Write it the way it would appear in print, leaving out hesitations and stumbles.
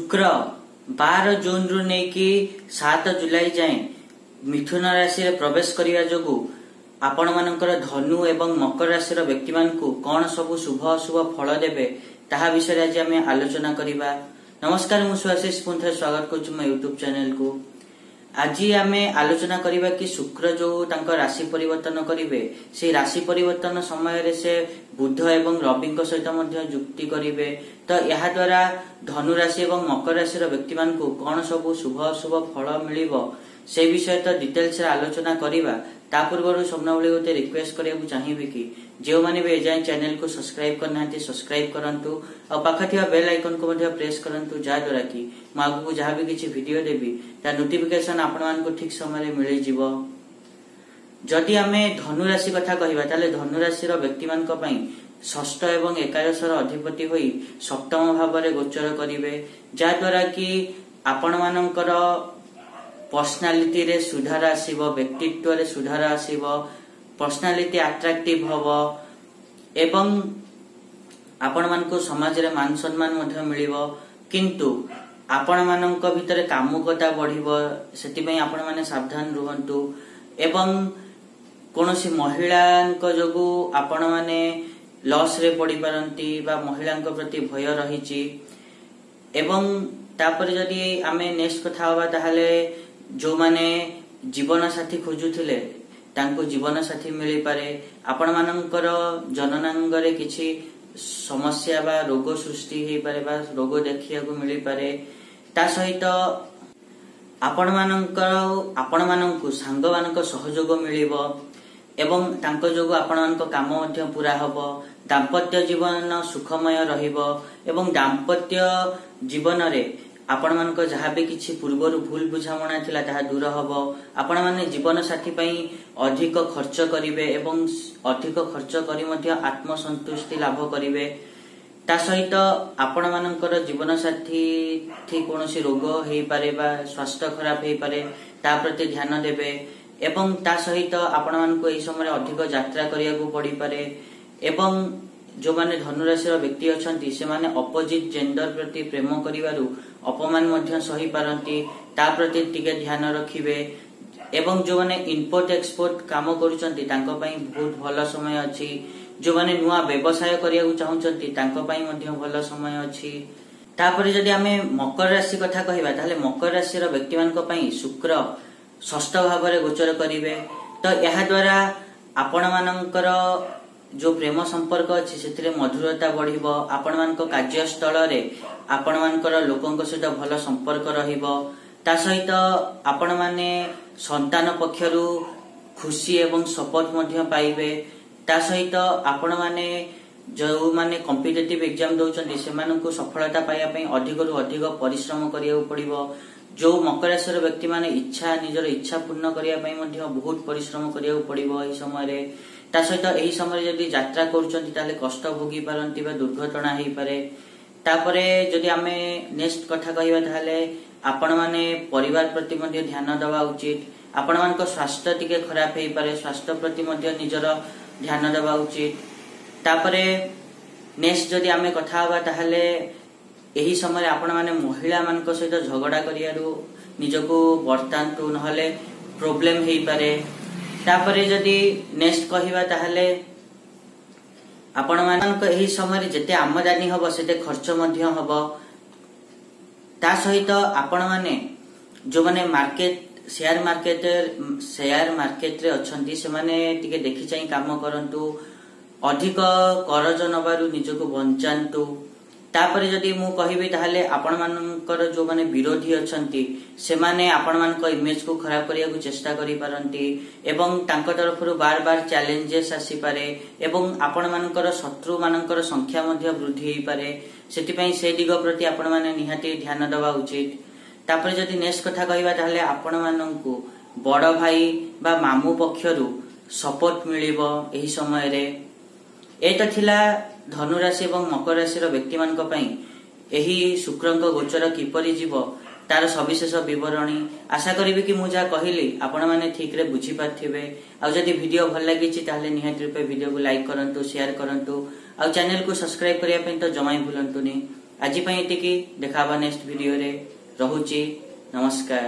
शुक्र 12 जून रु नेकी 7 जुलाई जाए मिथुन राशि रे प्रवेश करिया जोगु आपण मानकर धनु एवं मकर राशि रो व्यक्ति मानकु कोन सब शुभ अशुभ फल देबे ताहा विषय आज आमे आलोचना करिबा। नमस्कार, मु सुआशीष पुनः स्वागत करछु म YouTube चैनल को। आज आमे आलोचना करिबा कि शुक्र जो तांको राशि परिवर्तन करिवे से राशि परिवर्तन समय रे से बुध एवं रवि सहित मध्य जुक्ति करिवे तो यहा द्वारा धनु राशि एवं मकर राशि रो व्यक्ति मान को कोन सब शुभ अशुभ फल मिलिबो से विषय तो डिटेल्स रे आलोचना करिबा। ता पूर्व सबनबळे गोटे रिक्वेस्ट करिया चाहिबे कि जो माने भी एजाय चैनल को सब्सक्राइब करना सब्सक्राइब करंतु और पाखा थिबा बेल आइकन को मध्य प्रेस करंतु जा द्वारा कि म आगु को जहां भी किछि वीडियो देबी ता नोटिफिकेशन आपण मान को ठीक समय रे मिलि जिवो। जदि आमे धनु राशि कथा कहिबा ताले धनु राशि रो व्यक्ति मान को पई षष्ठ एवं एकादश रो अधिपति होई सप्तम भाव रे गोचर करिवे जा द्वारा कि आपण मानकर पर्सनालिटी रे सुधार आसीबो, व्यक्तित्व रे सुधार आसीबो, पर्सनालिटी अट्रैक्टिव हबो एवं आपण मान को समाज रे मान सम्मान मध्य मिलिबो। किंतु आपण मानक भितरे कामुकता बढ़िबो सेति पई आपण माने सावधान रहंतु एवं कोनोसी महिलांक जोगु आपण माने लॉस रे पड़ी पारंती बा महिलांक प्रति भय रहिची। एवं तापर जदी आमे नेक्स्ट कथा होबा ताहाले जो माने जीवन साथी खोजुथिले तांको जीवन साथी मिली पारे। आपण मानकर जननांग रे किछि समस्या बा रोग सृष्टि हेई पारे बा रोग देखिया को मिली पारे। ता सहित आपण माननको सांग मानक सहयोग मिलिबो एवं तांको जोगु आपण मानक काम मध्य पूरा हबो। दाम्पत्य जीवन सुखमय रहिबो एवं दाम्पत्य जीवन रे आपण मानक जहाँ भी किछि पूर्वरु भूल बुझामणा थिला ताहा दूर हबो। आपण माने जीवन साथी पई अधिक खर्च करिवे एवं अधिक खर्च करी मध्य आत्मसंतुष्टि लाभ करिवे। ता सहित आपण मानकर जीवन साथी थी कोनोसी रोग हेई पारे बा स्वास्थ्य खराब हेई पारे ता प्रति ध्यान देबे एवं ता सहित आपण मानको एई समय अधिक यात्रा करिया को पड़ी पारे। एवं जो माने धनु राशि व्यक्ति अछंती से माने अपोजिट जेंडर प्रति प्रेम करिवारु अपमान मध्य सही पारंती ता प्रति टिके ध्यान रखिबे। एवं जो माने इंपोर्ट एक्सपोर्ट काम करूचंती तांको पई बहुत भलो समय अछि। जो माने नुवा व्यवसाय करिया को चाहुचंती तांको पई मध्य भलो समय अछि। तापरे जदी हमें मकर राशि कथा कहिबा ताले मकर राशि व्यक्ति मानको पई शुक्र षष्ठ भाव रे गोचर करिवे तो यहा द्वारा आपण मानकर जो प्रेम संपर्क अछि सेतिरे मधुरता बढ़िबो। आपण मानक कार्यस्थल रे आपण मानकर लोकंक सहित भलो संपर्क रहिबो। ता सहित आपण माने संतान पक्षरु खुशी एवं सपोर्ट मध्य पाइबे। ता सहित आपण माने जो माने कॉम्पिटिटिव एग्जाम दोचंदी से मानकु सफलता पाया पई अधिक रु अधिक परिश्रम करिया पड़िबो। जो मकर राशि व्यक्ति माने इच्छा निजर इच्छा पूर्ण करिया पई मध्य बहुत परिश्रम करिया पड़िबो एही समय रे। ता सहित एही समय जदी यात्रा करूचंती ताले कष्ट भोगी पारंती बा दुर्घटना हेई पारे। तापरे जदी आमे नेक्स्ट कथा कहिबा ताले आपण माने परिवार प्रति मध्य ध्यान देवा उचित। आपण मानक स्वास्थ्य टिके खराब हेई पारे, स्वास्थ्य प्रति मध्य निजर ध्यान देवा उचित। तापरे नेक्स्ट जदी आमे कथा होबा ताले एही समय आपण माने महिला मानक सहित झगड़ा करियारु निजको वर्तांतु नहले प्रॉब्लम हेई पारे। तापरे जदी नेक्स्ट कहिबा ताहले आपण मानक एही समय जते आमदानी हबो सेते खर्च मध्य हबो। ता सहित आपण माने जो माने मार्केट शेयर मार्केट रे अछंती से माने टिके देखि चाहि काम करंतु अधिक करज नबारु निजको बंचांतु। तापरे जदी मु कहिबे ताहले आपण मानकर जो माने विरोधी अछंती से माने आपण मानक इमेज को खराब करिया को चेष्टा करि पारंती एवं तांको तरफरु बार बार चैलेंजेस आसी पारे एवं आपण मानकर शत्रु मानकर संख्या मध्य वृद्धि हेई पारे। सेति पई से दिग प्रति आपण माने निहाती ध्यान देवा उचित। तापरे जदी नेक्स्ट कथा कहिबा ताहले आपण माननकु बड़ भाई बा मामू पक्षरु सपोर्ट मिलिबो एही समय रे। एटा थिला धनु राशि एवं मकर राशि व्यक्ति मानक पई एही शुक्रंक गोचर किपरि जीवो तार सविशेष विवरणी आशा करिबे कि मु जा कहिली आपण माने ठीक रे बुझी पाथिबे। आ जदी वीडियो भल लागिछि ताहले निहाती रूपे वीडियो को लाइक करंतु, शेयर करंतु आ चैनल को सब्सक्राइब करिया पई तो जमाई भूलंतुनी। आज एतिकी देखा नेक्स्ट वीडियो रे रहुची नमस्कार।